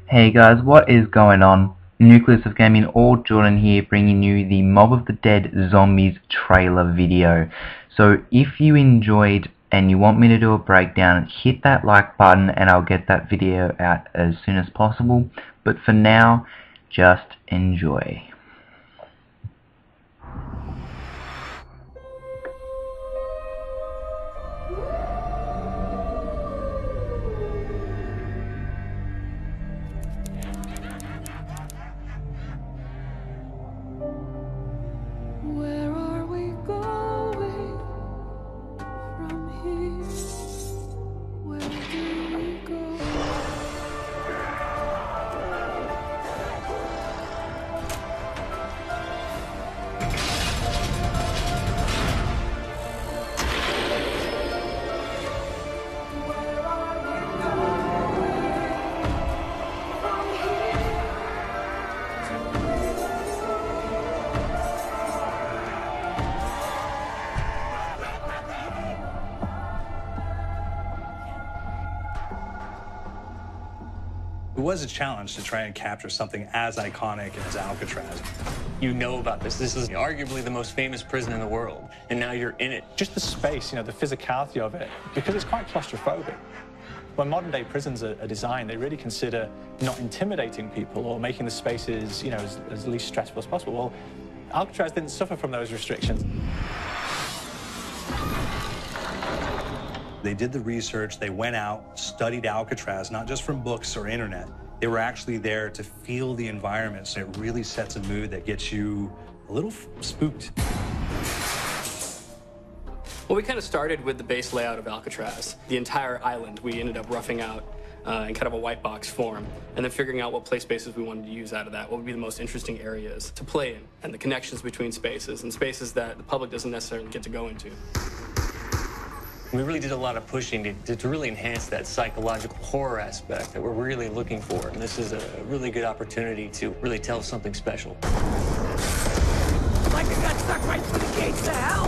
Hey guys, what is going on? Nucleus of Gaming or Jordan here, bringing you the Mob of the Dead Zombies trailer video. So if you enjoyed and you want me to do a breakdown, hit that like button and I'll get that video out as soon as possible. But for now, just enjoy. Where are we going from here? Where do we go? Where are we going from here? It was a challenge to try and capture something as iconic as Alcatraz. You know about this. This is arguably the most famous prison in the world, and now you're in it. Just the space, the physicality of it, because it's quite claustrophobic. When modern day prisons are designed, they really consider not intimidating people or making the spaces, as least stressful as possible. Well, Alcatraz didn't suffer from those restrictions. They did the research, they went out, studied Alcatraz, not just from books or internet. They were actually there to feel the environment, so it really sets a mood that gets you a little spooked. Well, we kind of started with the base layout of Alcatraz. The entire island we ended up roughing out in kind of a white box form, and then figuring out what play spaces we wanted to use out of that, what would be the most interesting areas to play in, and the connections between spaces, and spaces that the public doesn't necessarily get to go into. We really did a lot of pushing to really enhance that psychological horror aspect that we're really looking for. And this is a really good opportunity to really tell something special. Like I got stuck right through the gates of hell.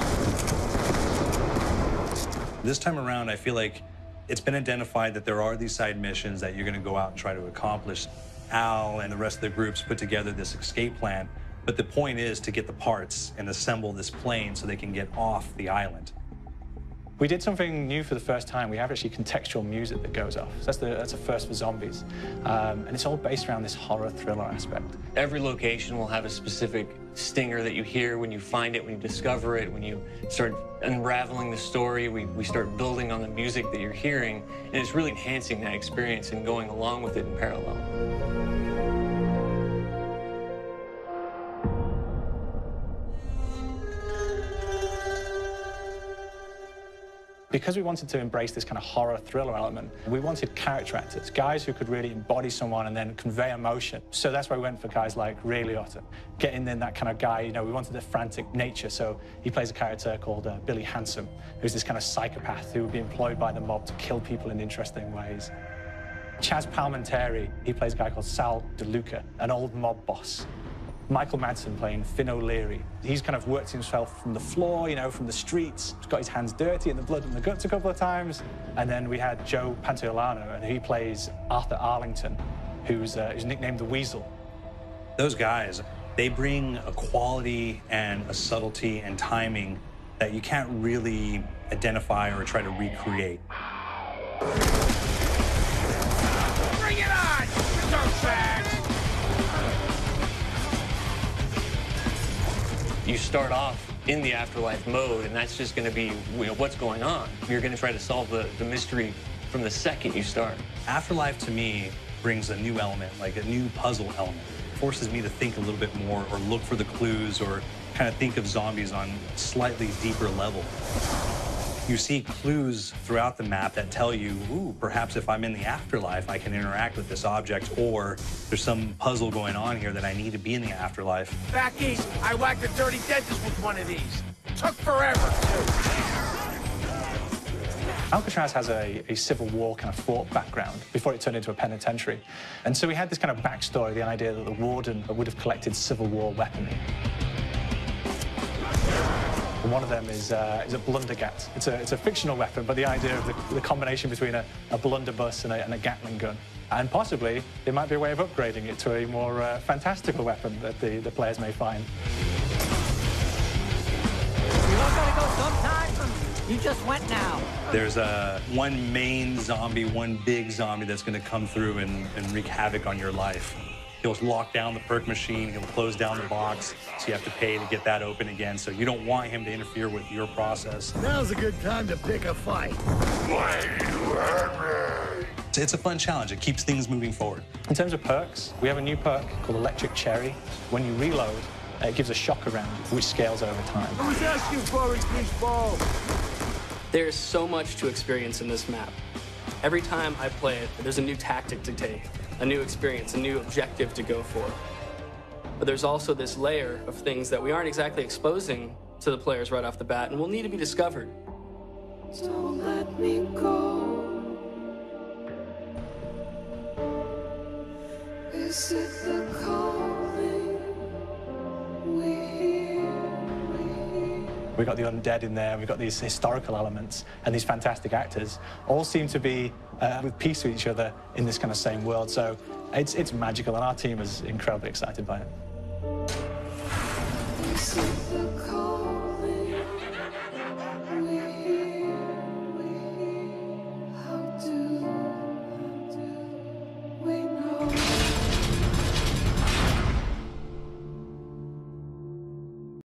This time around, I feel like it's been identified that there are these side missions that you're going to go out and try to accomplish. Al and the rest of the groups put together this escape plan, but the point is to get the parts and assemble this plane so they can get off the island. We did something new for the first time. We have actually contextual music that goes off. So that's a first for zombies. And it's all based around this horror thriller aspect. Every location will have a specific stinger that you hear when you find it, when you discover it, when you start unraveling the story, we start building on the music that you're hearing, and it's really enhancing that experience and going along with it in parallel. Because we wanted to embrace this kind of horror thriller element, we wanted character actors, guys who could really embody someone and then convey emotion. So that's why we went for guys like Ray Liotta, getting in that kind of guy, we wanted a frantic nature. So he plays a character called Billy Handsome, who's this kind of psychopath who would be employed by the mob to kill people in interesting ways. Chaz Palminteri, he plays a guy called Sal DeLuca, an old mob boss. Michael Madsen playing Finn O'Leary. He's kind of worked himself from the floor, from the streets. He's got his hands dirty in the blood and the guts a couple of times. And then we had Joe Pantoliano, and he plays Arthur Arlington, who's nicknamed the Weasel. Those guys, they bring a quality and a subtlety and timing that you can't really identify or try to recreate. Bring it on, dirtbags! You start off in the afterlife mode, and that's just going to be what's going on. You're going to try to solve the mystery from the second you start. Afterlife, to me, brings a new element, like a new puzzle element. It forces me to think a little bit more or look for the clues or kind of think of zombies on a slightly deeper level. You see clues throughout the map that tell you, ooh, perhaps if I'm in the afterlife, I can interact with this object, or there's some puzzle going on here that I need to be in the afterlife. Back east, I whacked a dirty dentist with one of these. Took forever, too. Alcatraz has a Civil War kind of fort background before it turned into a penitentiary. And so we had this kind of backstory, the idea that the warden would have collected Civil War weaponry. One of them is a blundergat. It's a fictional weapon, but the idea of the combination between a blunderbuss and a Gatling gun And possibly, there might be a way of upgrading it to a more fantastical weapon that the players may find. You all gotta go sometime? You just went now. There's one main zombie, one big zombie that's going to come through and wreak havoc on your life. He'll lock down the perk machine, he'll close down the box, so you have to pay to get that open again. So you don't want him to interfere with your process. Now's a good time to pick a fight. It's a fun challenge. It keeps things moving forward. In terms of perks, we have a new perk called Electric Cherry. When you reload, it gives a shock around, which scales over time. I was asking for it, Fishball. There's so much to experience in this map. Every time I play it, there's a new tactic to take, a new experience, a new objective to go for. But there's also this layer of things that we aren't exactly exposing to the players right off the bat and will need to be discovered. Don't let me go. Is it the calling we hear? We've got the undead in there, we've got these historical elements, and these fantastic actors all seem to be with peace with each other in this kind of same world. So it's magical, and our team is incredibly excited by it. Is it the calling?